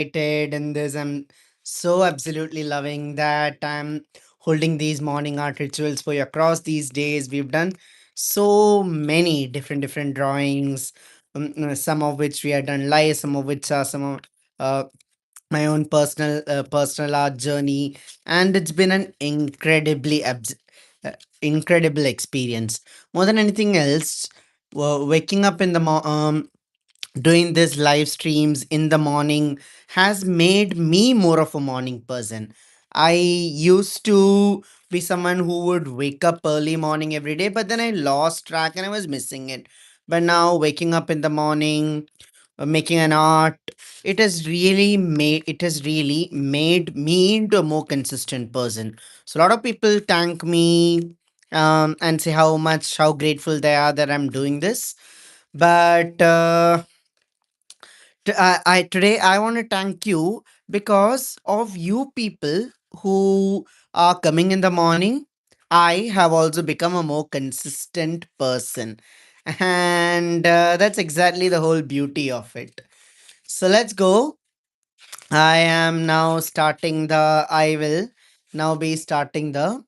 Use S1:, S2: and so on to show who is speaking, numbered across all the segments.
S1: excited in this. I'm so absolutely loving that I'm holding these morning art rituals for you across these days. We've done so many different drawings, some of which we have done live, some of which are some of uh, my own personal art journey, and it's been an uh, incredible experience. More than anything else, waking up in the doing this live streams in the morning has made me more of a morning person. I used to be someone who would wake up early morning every day, but then I lost track and I was missing it. But now waking up in the morning, making an art, it has really made me into a more consistent person. So a lot of people thank me and say how grateful they are that I'm doing this. But today I want to thank you because of you people who are coming in the morning. I have also become a more consistent person, and that's exactly the whole beauty of it. So let's go. I am now starting the. I will now be starting the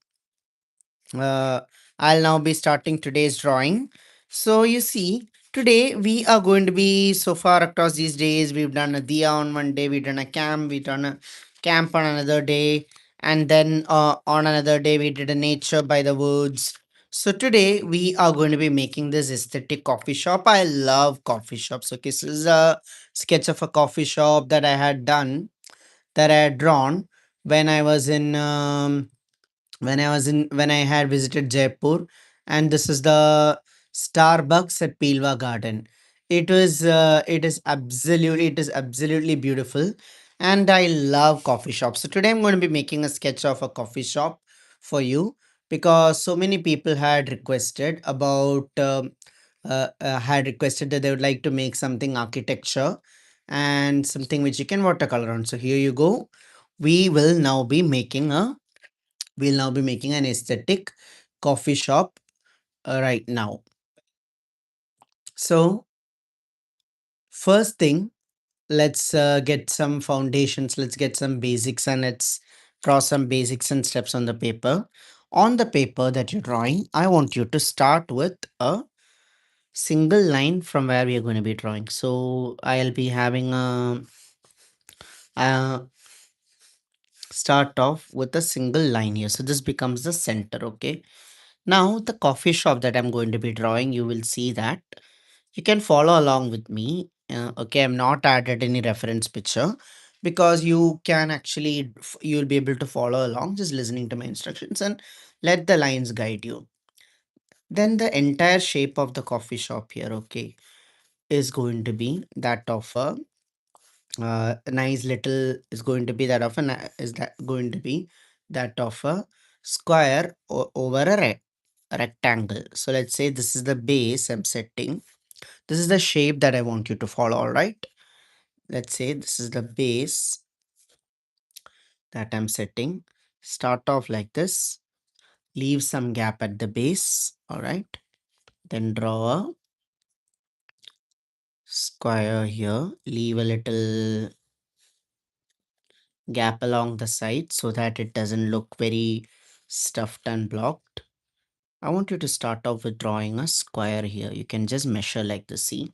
S1: uh, I'll now be starting today's drawing. So you see, today we are going to be so far across these days. We've done a dia on one day, we've done a camp, we've done a camp on another day, and then on another day we did a nature by the woods. So today we are going to be making this aesthetic coffee shop. I love coffee shops. Okay, so this is a sketch of a coffee shop that I had done, that I had drawn when I was in when I had visited Jaipur, and this is the Starbucks at Pilwa Garden. It is absolutely beautiful, and I love coffee shops. So today I'm going to be making a sketch of a coffee shop for you, because so many people had requested that they would like to make something architecture and something which you can watercolor on. So here you go. We will now be making a We'll now be making an aesthetic coffee shop right now. So, first thing, let's get some foundations, let's get some basics, and let's draw some basics and steps on the paper. On the paper that you're drawing, I want you to start with a single line from where we are going to be drawing. So, I'll be having a start off with a single line here. So, this becomes the center, okay? Now, the coffee shop that I'm going to be drawing, you will see that you can follow along with me. Okay, I'm not added any reference picture, because you can actually you'll be able to follow along just listening to my instructions, and let the lines guide you. Then the entire shape of the coffee shop here, okay, is going to be that of a nice little is going to be that of a is that going to be that of a square over a rectangle. So let's say this is the base I'm setting. This is the shape that I want you to follow, all right? Let's say this is the base that I'm setting. Start off like this, leave some gap at the base, all right? Then draw a square here, leave a little gap along the side so that it doesn't look very stuffed and blocked. I want you to start off with drawing a square here. You can just measure like this, see?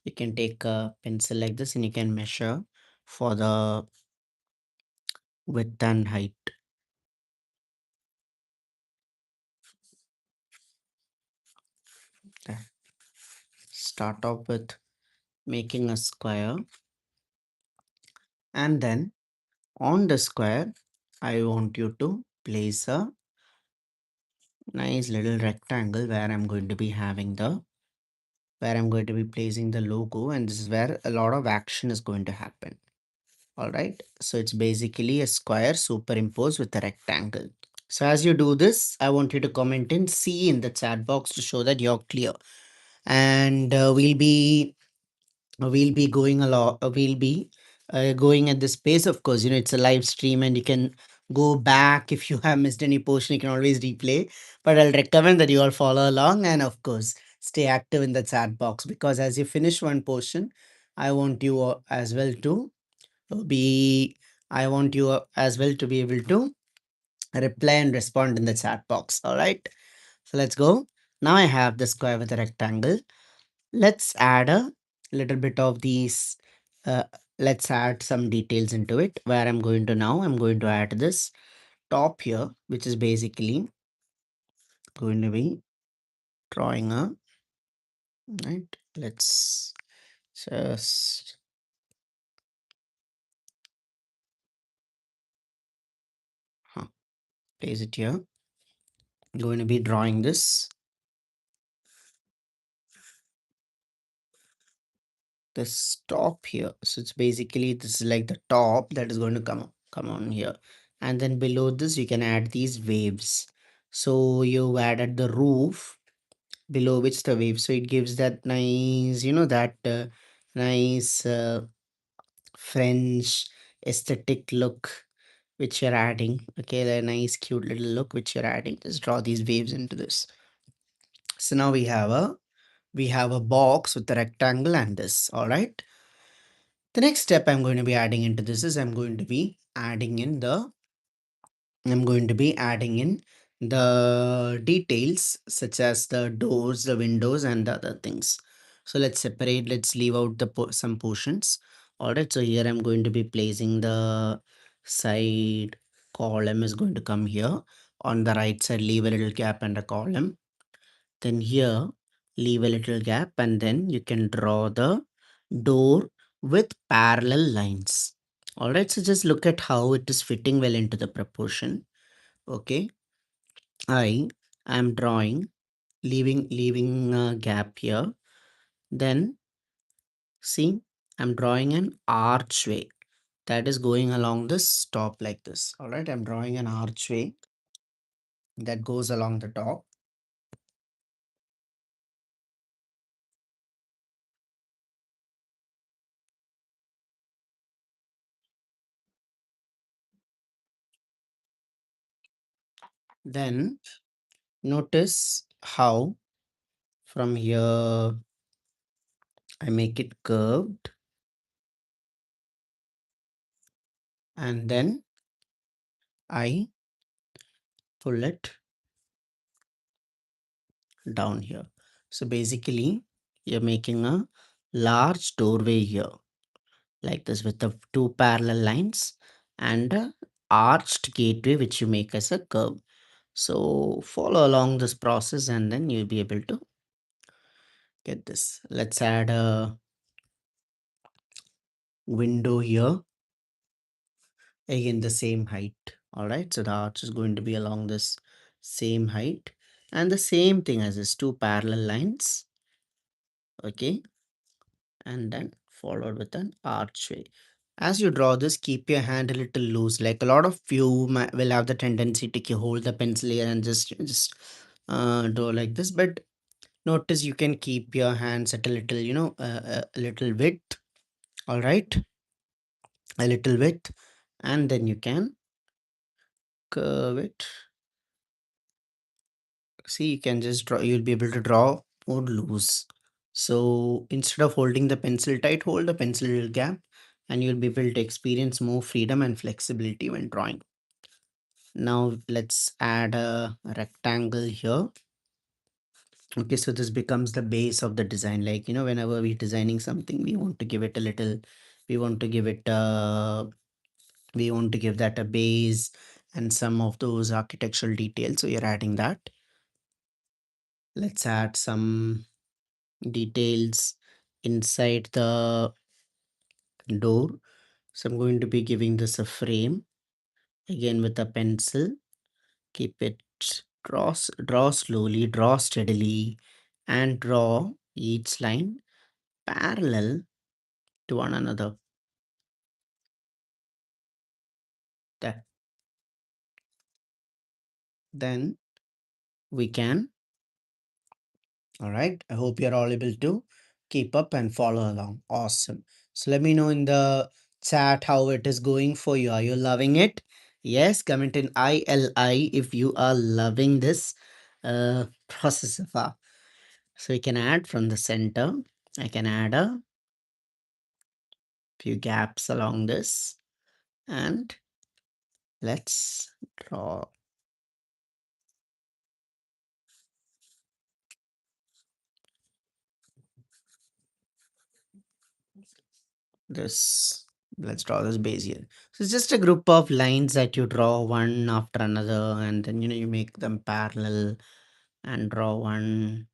S1: You can take a pencil like this and you can measure for the width and height. There. Start off with making a square, and then on the square I want you to place a nice little rectangle where I'm going to be placing the logo, and this is where a lot of action is going to happen. All right, so it's basically a square superimposed with a rectangle. So as you do this, I want you to comment in C in the chat box to show that you're clear, and we'll be going along we'll be going at this pace. Of course, it's a live stream and you can go back if you have missed any portion, you can always replay, but I'll recommend that you all follow along, and of course stay active in the chat box, because as you finish one portion, I want you as well to be I want you as well to be able to reply and respond in the chat box. All right. So let's go. Now I have the square with a rectangle. Let's add a little bit of these. Uh, let's add some details into it. Where I'm going to add this top here, which is basically going to be drawing a right. Let's just place it here. Going to be drawing this top here. So it's basically this is like the top that is going to come on here. And then below this you can add these waves. So you added the roof below which the wave. So it gives that nice, that nice French aesthetic look which you're adding. Okay, the nice cute little look which you're adding. Just draw these waves into this. So now we have a box with a rectangle and this. All right. The next step I'm going to be adding into this is I'm going to be adding in the details such as the doors, the windows, and the other things. So let's leave out some portions. All right, so here I'm going to be placing the side column is going to come here. On the right side, leave a little gap and a column. Then here, leave a little gap, and then you can draw the door with parallel lines. All right, so just look at how it is fitting well into the proportion. Okay, I am drawing, leaving a gap here. Then see, I'm drawing an archway that is going along this top like this. All right, I'm drawing an archway that goes along the top. Then notice how from here I make it curved and then I pull it down here. So basically, you're making a large doorway here, like this, with the two parallel lines and a arched gateway, which you make as a curve. So follow along this process and then you'll be able to get this. Let's add a window here, again the same height. All right, so the arch is going to be along this same height and the same thing as this two parallel lines. Okay, and then followed with an archway. As you draw this, keep your hand a little loose. Like a lot of you will have the tendency to hold the pencil here and just draw like this. But notice you can keep your hands at a little, a little width. All right, a little width, and then you can curve it. See, you can just draw. You'll be able to draw more loose. So instead of holding the pencil tight, hold the pencil little gap and you'll be able to experience more freedom and flexibility when drawing. Now let's add a rectangle here. Okay, so this becomes the base of the design. Like, whenever we're designing something, we want to give it a little, we want to give it we want to give that a base and some of those architectural details. So you're adding that. Let's add some details inside the door. So I'm going to be giving this a frame again with a pencil. Keep it draw slowly, draw steadily, and draw each line parallel to one another. That then we can. All right. I hope you're all able to keep up and follow along. Awesome. So let me know in the chat how it is going for you. Are you loving it? Yes, comment in ILI if you are loving this process so far. So we can add from the center. I can add a few gaps along this, and let's draw this. Let's draw this base here. So it's just a group of lines that you draw one after another, and then you make them parallel and draw one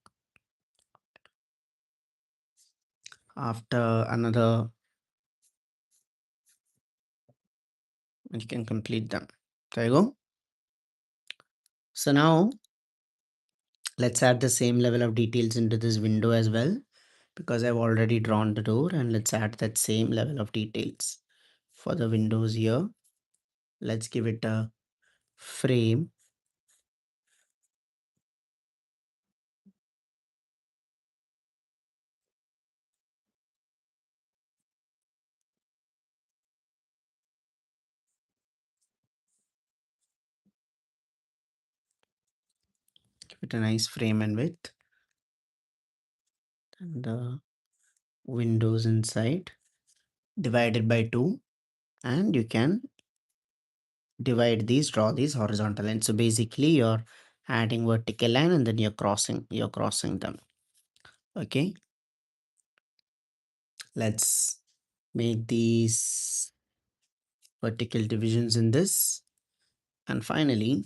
S1: after another, and you can complete them. There you go. So now let's add the same level of details into this window as well, because I've already drawn the door, and let's add that same level of details for the windows here. Let's give it a frame. Give it a nice frame and width, and the windows inside divided by 2, and you can draw these horizontal lines. So basically you're adding vertical line and then you're crossing them. Okay, let's make these vertical divisions in this, and finally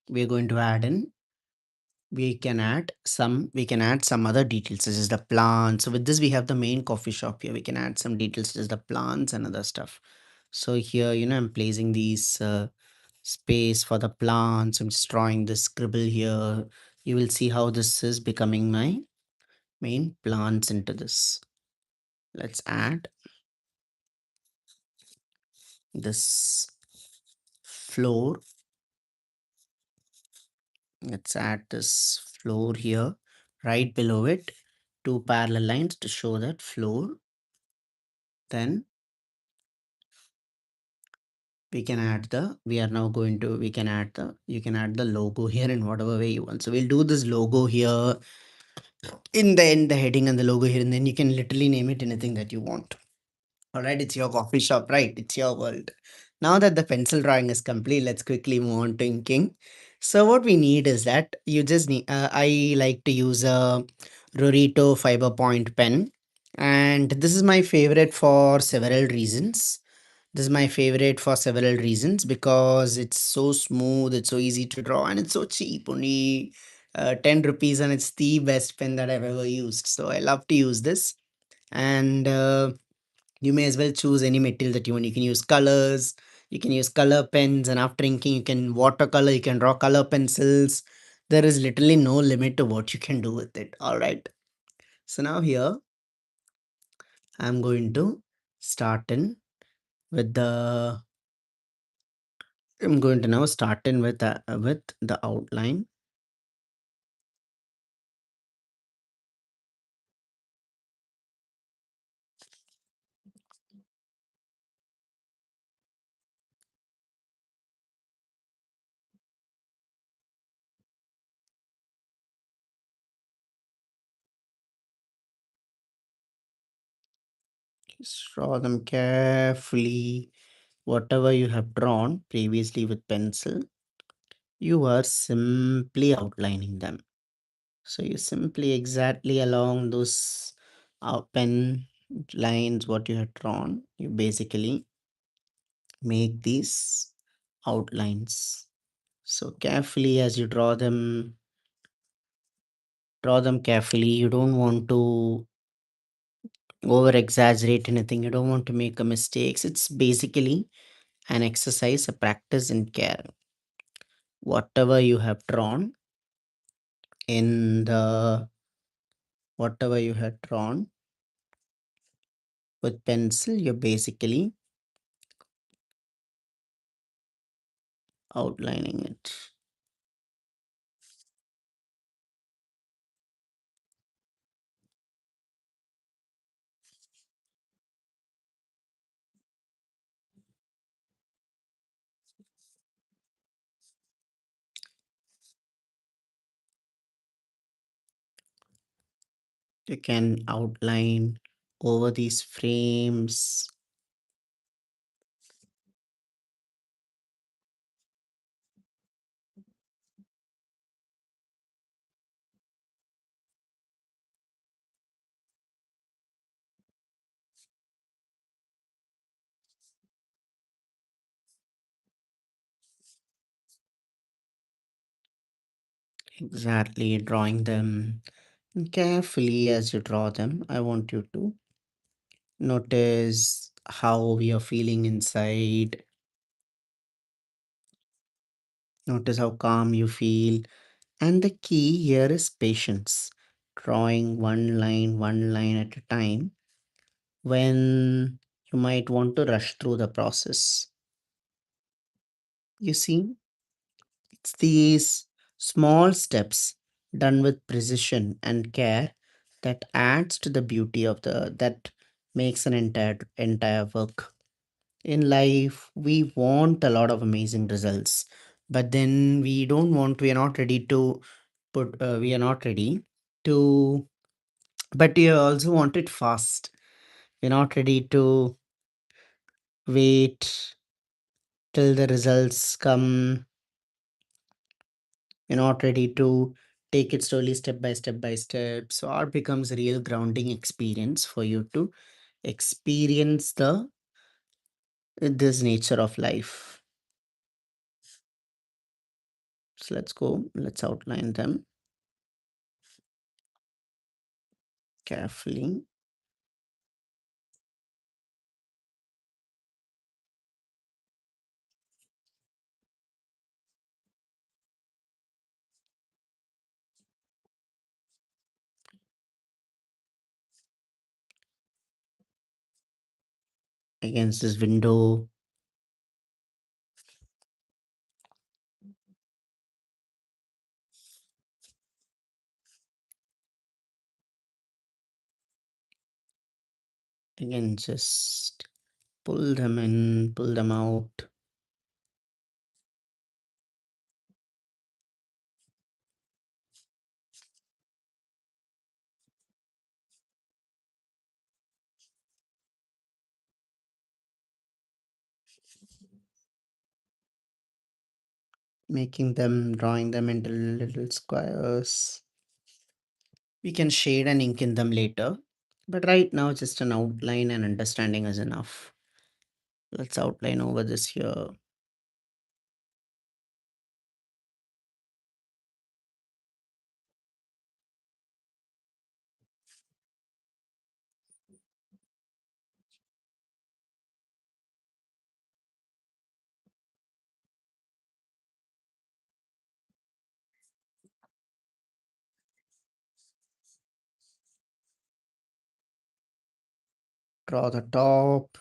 S1: we're going to add in we can add some other details such as the plants. So with this we have the main coffee shop here. We can add some details such as the plants and other stuff. So here, I'm placing these space for the plants. I'm just drawing this scribble here. You will see how this is becoming my main plants into this. Let's add this floor. Let's add this floor here. Right below it, two parallel lines to show that floor. Then we can add you can add the logo here in whatever way you want. So we'll do this logo here in the heading and the logo here, and then you can literally name it anything that you want. All right, it's your coffee shop, right? It's your world. Now that the pencil drawing is complete, let's quickly move on to inking. So what we need is that you just need, I like to use a Rorito fiber point pen. And this is my favorite for several reasons. This is my favorite for several reasons because it's so smooth, it's so easy to draw, and it's so cheap. Only 10 rupees, and it's the best pen that I've ever used. So I love to use this. And you may as well choose any material that you want. You can use colors, you can use color pens, and after inking, you can watercolor, you can draw color pencils. There is literally no limit to what you can do with it. All right. So now here, I'm going to start in with the. I'm going to now start in with the outline. Just draw them carefully. Whatever you have drawn previously with pencil, you are simply outlining them. So you simply exactly along those pen lines what you had drawn, you basically make these outlines. So carefully as you draw them carefully. You don't want to over exaggerate anything. You don't want to make a mistakes. It's basically an exercise, a practice in care. Whatever you have drawn in the whatever you had drawn with pencil, you're basically outlining it. You can outline over these frames Exactly, drawing them carefully as you draw them. I want you to notice how you're feeling inside. Notice how calm you feel. And the key here is patience. Drawing one line at a time when you might want to rush through the process. You see, it's these small steps done with precision and care that adds to the beauty of the that makes an entire work. In life, we want a lot of amazing results, but then we are not ready to we are not ready to, but we also want it fast. We're not ready to wait till the results come. You're not ready to take it slowly, step by step. So art becomes a real grounding experience for you to experience the this nature of life. So let's go. Let's outline them carefully against this window, again, just pull them in, pull them out, making them, drawing them into little squares. We can shade and ink in them later, but right now just an outline and understanding is enough. Let's outline over this here. Draw the top,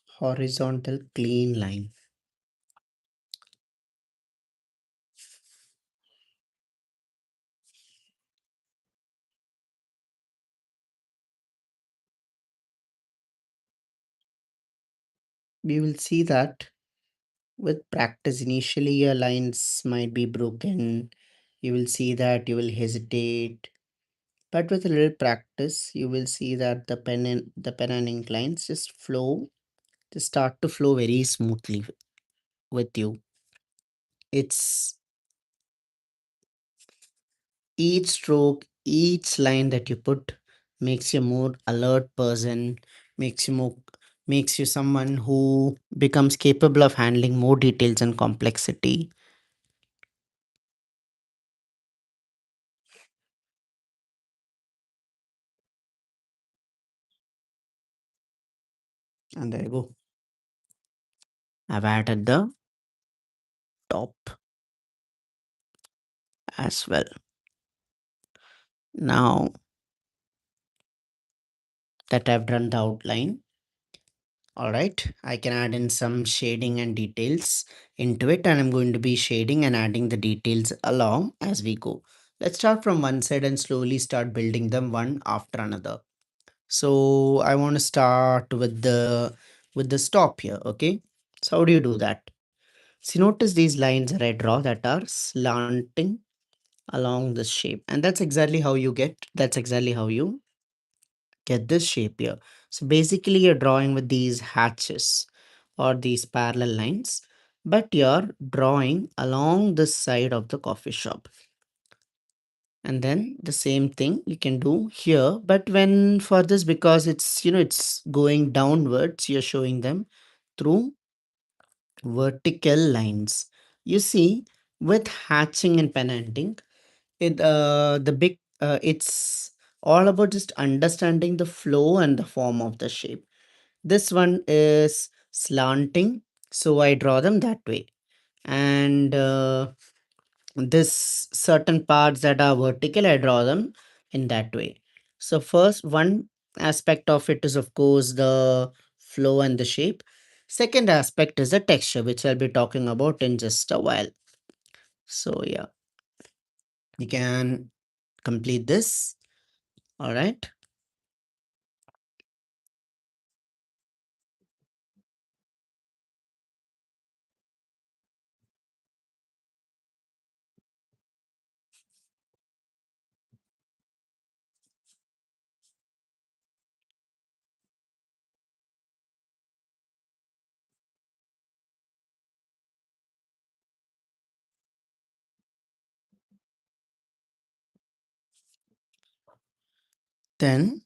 S1: horizontal clean line. We will see that with practice, initially your lines might be broken. You will see that you will hesitate. But with a little practice, you will see that the pen and ink lines just flow, just start to flow very smoothly with you. It's each stroke, each line that you put makes you a more alert person, makes you more makes you someone who becomes capable of handling more details and complexity. And there you go. I've added the top as well. Now that I've done the outline, all right, I can add in some shading and details into it, and I'm going to be shading and adding the details along as we go. Let's start from one side and slowly start building them one after another. So I want to start with the stop here, okay? So how do you do that? See, notice these lines that I draw that are slanting along this shape, and that's exactly how you get this shape here. So basically, you're drawing with these hatches or these parallel lines, but you're drawing along the side of the coffee shop. And then the same thing you can do here, but when for this, because it's going downwards, you're showing them through vertical lines. You see, with hatching and penanting, it's all about just understanding the flow and the form of the shape. This one is slanting, so I draw them that way. And this certain parts that are vertical, I draw them in that way. So first, one aspect of it is of course the flow and the shape. Second aspect is the texture, which I'll be talking about in just a while. So yeah, you can complete this. All right. Then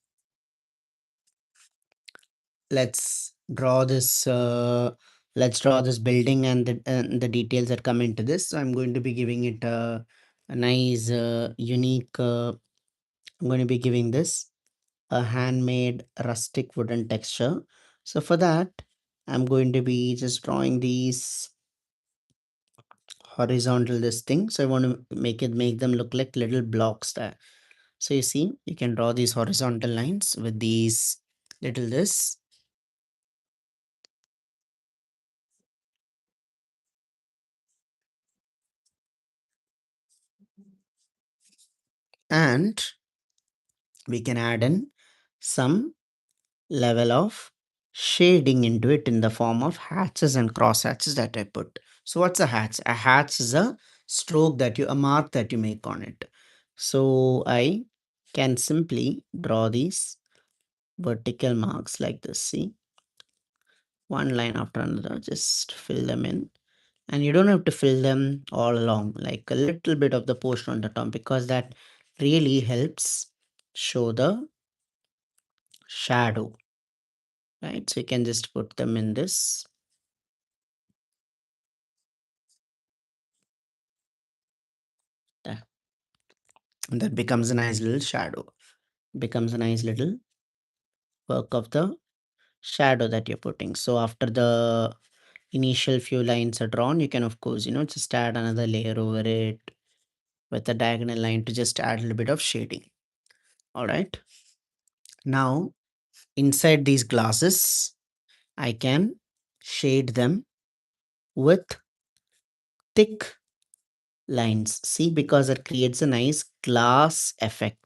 S1: let's draw this. Let's draw this building and the details that come into this. So I'm going to be giving it a nice, unique. I'm going to be giving this a handmade rustic wooden texture. So for that, I'm going to be just drawing these horizontal this thing. So I want to make them look like little blocks there. So you see, you can draw these horizontal lines with these little this. And we can add in some level of shading into it in the form of hatches and cross hatches that I put. So what's a hatch? A hatch is a stroke a mark that you make on it. So I can simply draw these vertical marks like this. See, one line after another, just fill them in. And you don't have to fill them all along, like a little bit of the portion on the top, because that really helps show the shadow, right? So you can just put them in this. That that becomes a nice little shadow, becomes a nice little work of the shadow that you're putting. So after the initial few lines are drawn, you can of course, just add another layer over it with a diagonal line to just add a little bit of shading. All right. Now inside these glasses, I can shade them with thick lines. See, because it creates a nice glass effect.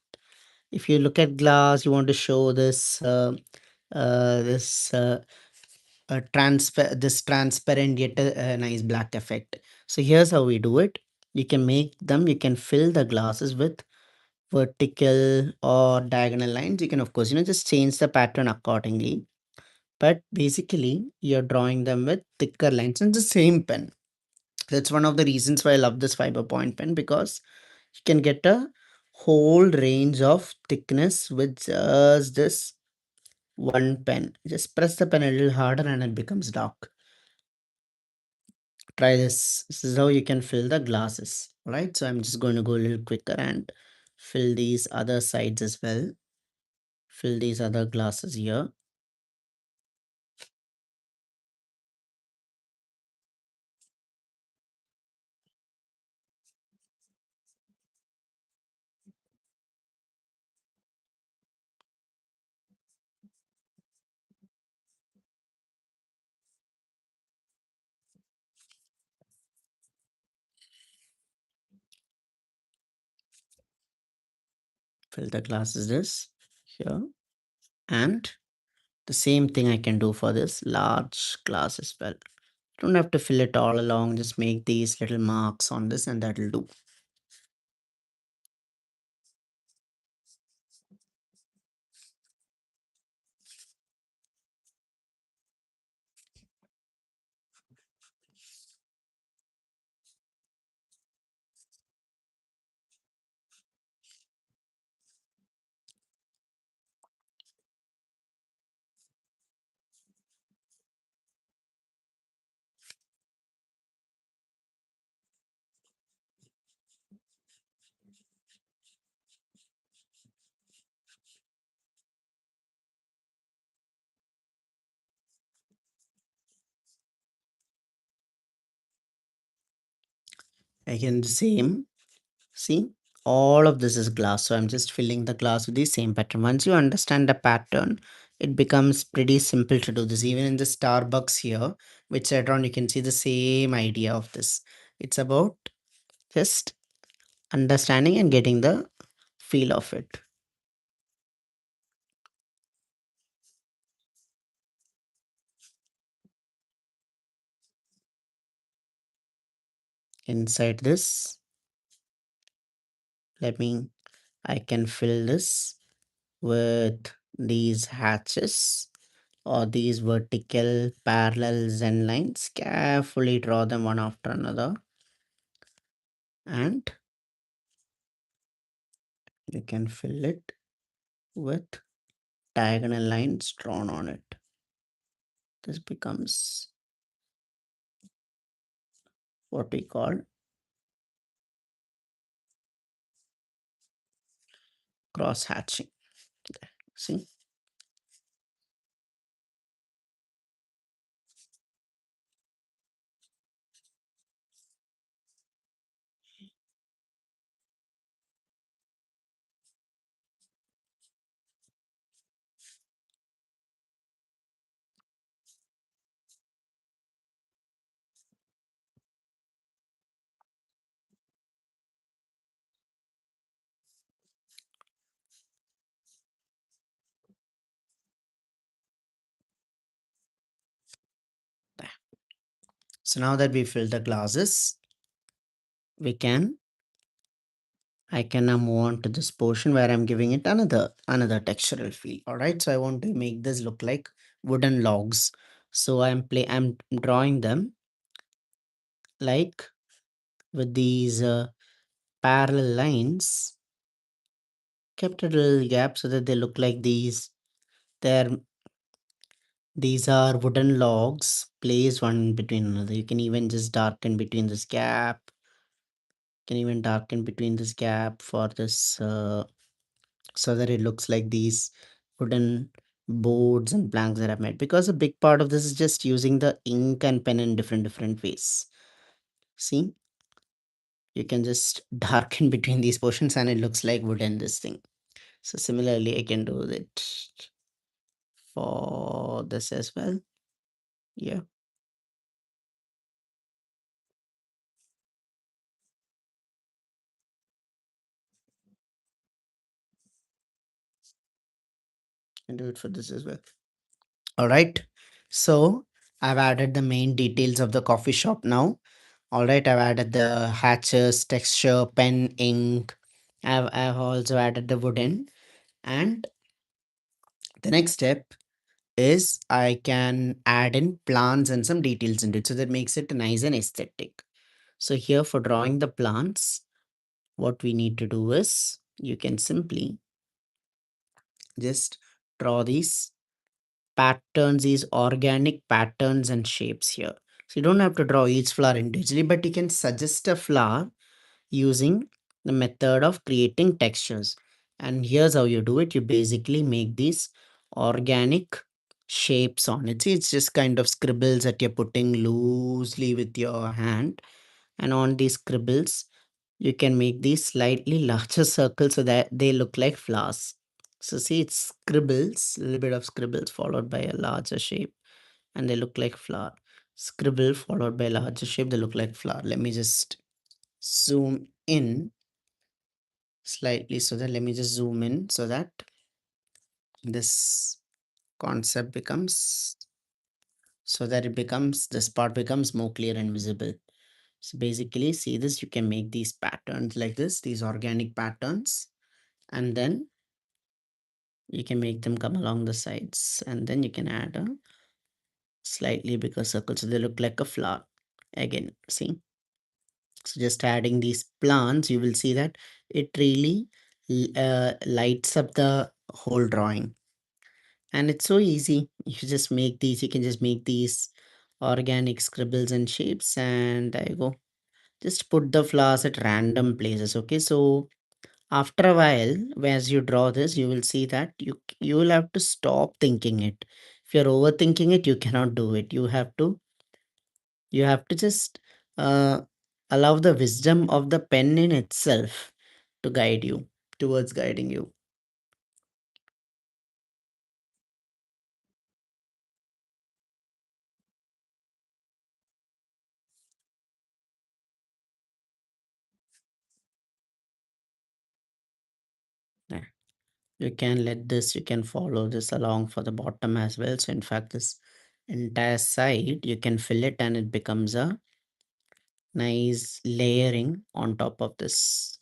S1: If you look at glass, you want to show this this transparent yet a nice black effect. So here's how we do it. You can fill the glasses with vertical or diagonal lines. You can of course, just change the pattern accordingly. But basically, you're drawing them with thicker lines in the same pen. That's one of the reasons why I love this fiber point pen, because you can get a whole range of thickness with just this one pen. Just press the pen a little harder and it becomes dark. Try this. This is how you can fill the glasses. All right. So I'm just going to go a little quicker and fill these other sides as well. Fill these other glasses here. Fill the glasses this here. And the same thing I can do for this large glass as well. Don't have to fill it all along. Just make these little marks on this and that'll do. Again, the same. See, all of this is glass. So I'm just filling the glass with the same pattern. Once you understand the pattern, it becomes pretty simple to do this. Even in the Starbucks here, which later on you can see the same idea of this. It's about just understanding and getting the feel of it. Inside this, let me, I can fill this with these hatches or these vertical parallel Zen lines. Carefully draw them one after another, and you can fill it with diagonal lines drawn on it. This becomes what we call cross hatching. See, so now that we fill the glasses, we can I can now move on to this portion where I'm giving it another textural feel. All right, so I want to make this look like wooden logs. So I'm drawing them like with these parallel lines, kept a little gap so that they look like these. They're these are wooden logs placed one between another. You can even just darken between this gap. Can even darken between this gap for this so that it looks like these wooden boards and planks that I've made. Because a big part of this is just using the ink and pen in different ways. See, you can just darken between these portions and it looks like wooden this thing. So similarly, I can do it for this as well. Yeah, and do it for this as well. All right. So I've added the main details of the coffee shop now. All right, I've added the hatches, texture, pen, ink. I've also added the wooden. And the next step is I can add in plants and some details into it. So that makes it nice and aesthetic. So here for drawing the plants, what we need to do is you can simply just draw these patterns, these organic patterns and shapes here. So you don't have to draw each flower individually, but you can suggest a flower using the method of creating textures. And here's how you do it. You basically make these organic shapes on it. See, it's just kind of scribbles that you're putting loosely with your hand. And on these scribbles, you can make these slightly larger circles so that they look like flowers. So see, it's scribbles, a little bit of scribbles followed by a larger shape, and they look like flower. Scribble followed by larger shape, they look like flower. Let me just zoom in slightly so that let me just zoom in so that this concept becomes so that it becomes this part becomes more clear and visible. So basically see this, you can make these patterns like this, these organic patterns, and then you can make them come along the sides, and then you can add a slightly bigger circle so they look like a flower. Again, see, so just adding these plants, you will see that it really lights up the whole drawing. And it's so easy. You just make these, you can just make these organic scribbles and shapes, and there you go. Just put the flowers at random places. Okay, so after a while, as you draw this, you will see that you will have to stop thinking it. If you're overthinking it, you cannot do it. You have to just uh Allow the wisdom of the pen in itself to guide you, towards guiding you. Yeah. You can let this, you can follow this along for the bottom as well. So in fact, this entire side, you can fill it and it becomes a nice layering on top of this.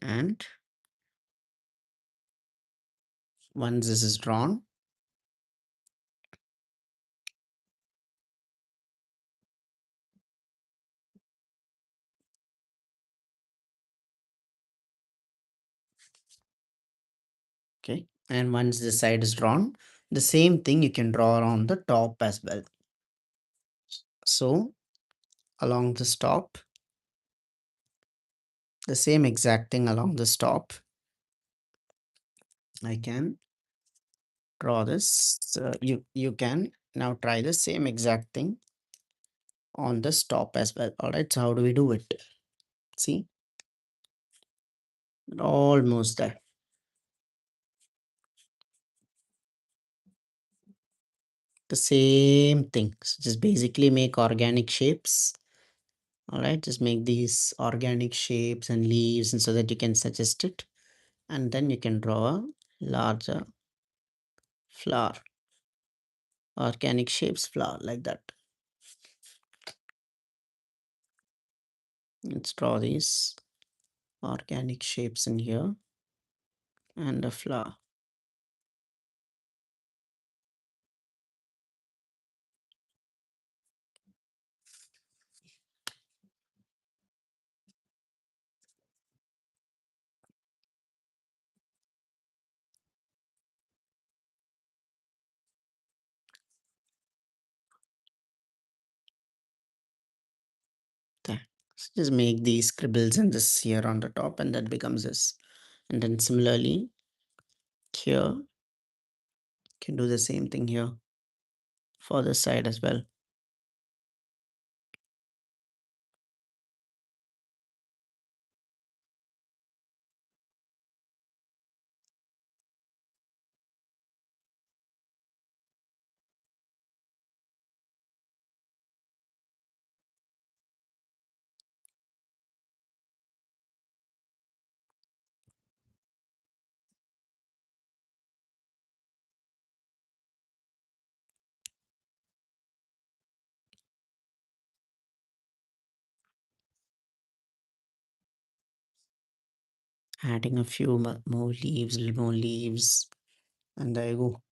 S1: And once this is drawn, okay, and once this side is drawn, the same thing you can draw on the top as well. So along this top, the same exact thing along this top, I can draw this. You can now try the same exact thing on this top as well. All right, so how do we do it? See, almost there. The same thing. So just basically make organic shapes. All right, just make these organic shapes and leaves, and so that you can suggest it, and then you can draw a larger flower, organic shapes flower like that. Let's draw these organic shapes in here and a flower. There. So just make these scribbles in this here on the top, and that becomes this. And then similarly here, you can do the same thing here for this side as well. Adding a few more leaves, little more leaves, and there you go.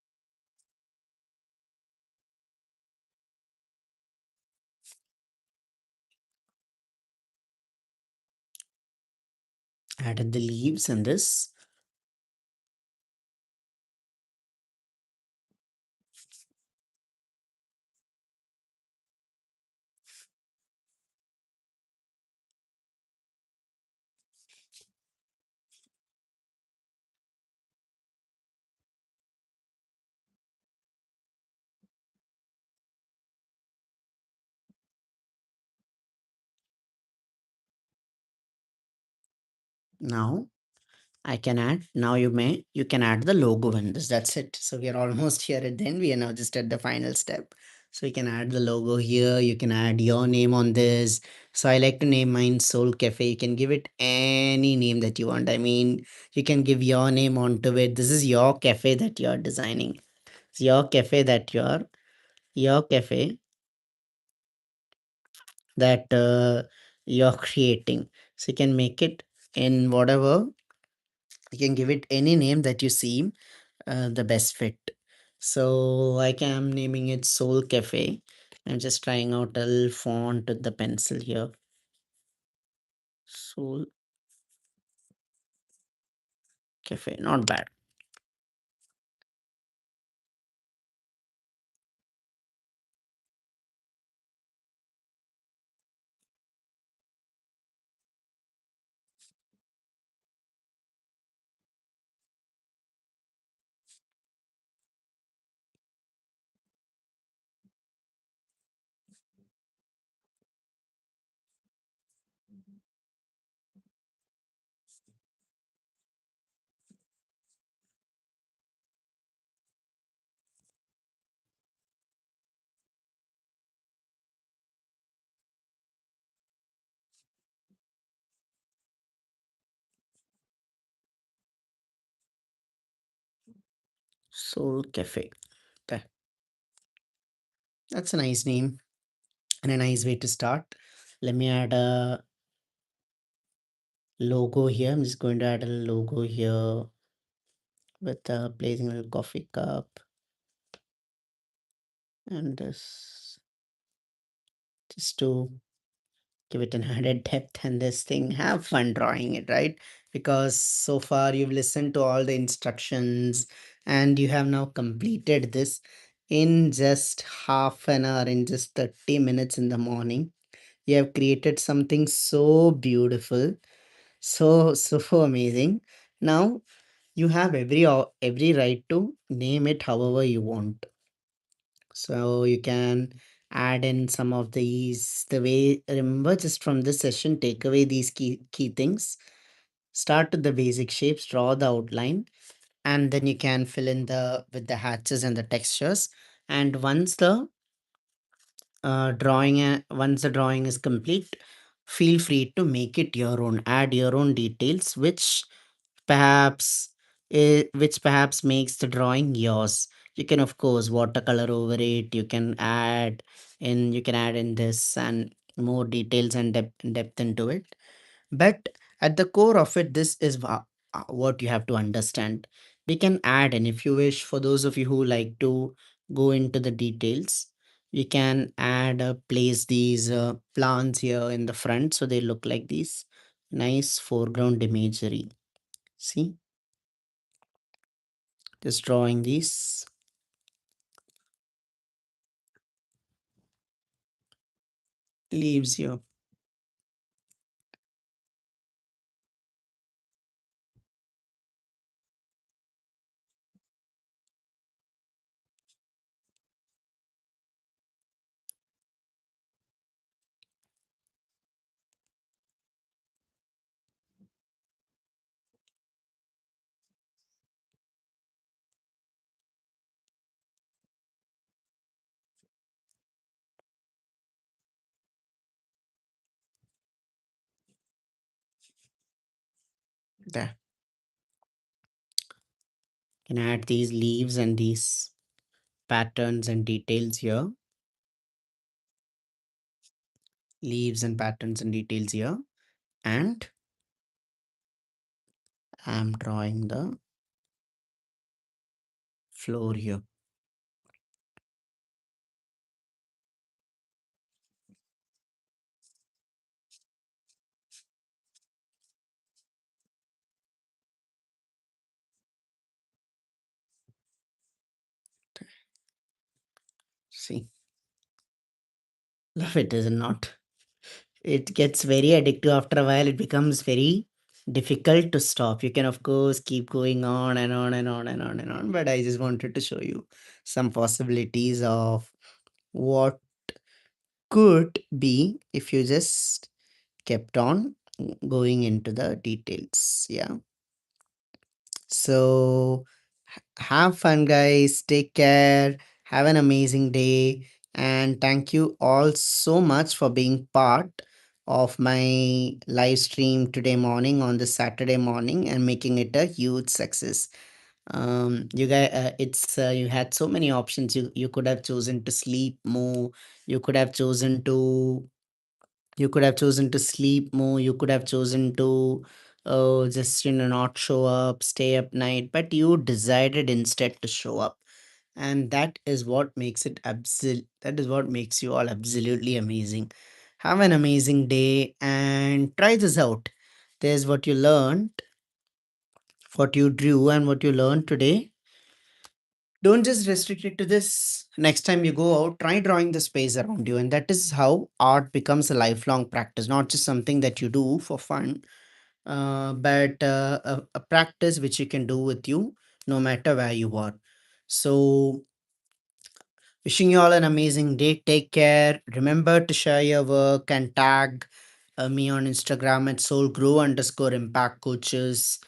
S1: Added the leaves and this. Now I can add, now you can add the logo in this. That's it. So we are almost here at the end. We are now just at the final step. So you can add the logo here. You can add your name on this. So I like to name mine Soul Cafe. You can give it any name that you want. I mean, you can give your name onto it. This is your cafe that you're designing. It's your cafe that you're creating. So you can make it in whatever, you can give it any name that you see the best fit. So like I'm naming it Soul Cafe. I'm just trying out a little font with the pencil here. Soul Cafe, not bad. Soul Cafe. That- That's a nice name and a nice way to start. Let me add a logo here. I'm just going to add a logo here with placing a little coffee cup and this just to give it an added depth and this thing. Have fun drawing it, right? Because so far you've listened to all the instructions and you have now completed this in just half an hour, in just 30 minutes in the morning. You have created something so beautiful, so amazing. Now you have every right to name it however you want. So you can add in some of these the way, remember, just from this session, take away these key things. Start with the basic shapes, draw the outline, and then you can fill in the with the hatches and the textures. And once the drawing is complete, feel free to make it your own. Add your own details, perhaps which perhaps makes the drawing yours. You can of course watercolor over it. You can add in this and more details and depth into it. But at the core of it, this is what you have to understand. We can add, and if you wish, for those of you who like to go into the details, we can add place these plants here in the front so they look like these nice foreground imagery. See, just drawing these leaves here. There, can add these leaves and these patterns and details here. Leaves and patterns and details here. And I'm drawing the floor here. See, love it, is it not? It gets very addictive after a while. It becomes very difficult to stop. You can, of course, keep going on and on and on and on and on. But I just wanted to show you some possibilities of what could be if you just kept on going into the details. Yeah. So have fun, guys. Take care. Have an amazing day. And thank you all so much for being part of my live stream today morning on this Saturday morning and making it a huge success. You guys, you had so many options. You could have chosen to sleep more. You could have chosen to you could have chosen to sleep more. You could have chosen to just not show up, stay up night, but you decided instead to show up. And that is what makes you all absolutely amazing. Have an amazing day and try this out. There's what you learned, what you drew, and what you learned today. Don't just restrict it to this. Next time you go out, try drawing the space around you. And that is how art becomes a lifelong practice, not just something that you do for fun, but a practice which you can do with you no matter where you are. So, wishing you all an amazing day. Take care. Remember to share your work and tag me on Instagram at soulgrow_impact coaches.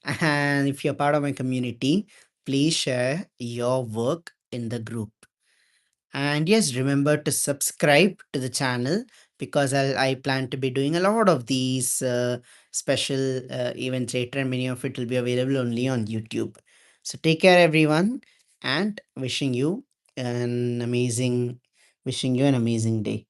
S1: And if you're part of my community, please share your work in the group. And yes, remember to subscribe to the channel because I plan to be doing a lot of these special events later, and many of it will be available only on YouTube. So take care, everyone, and wishing you an amazing day.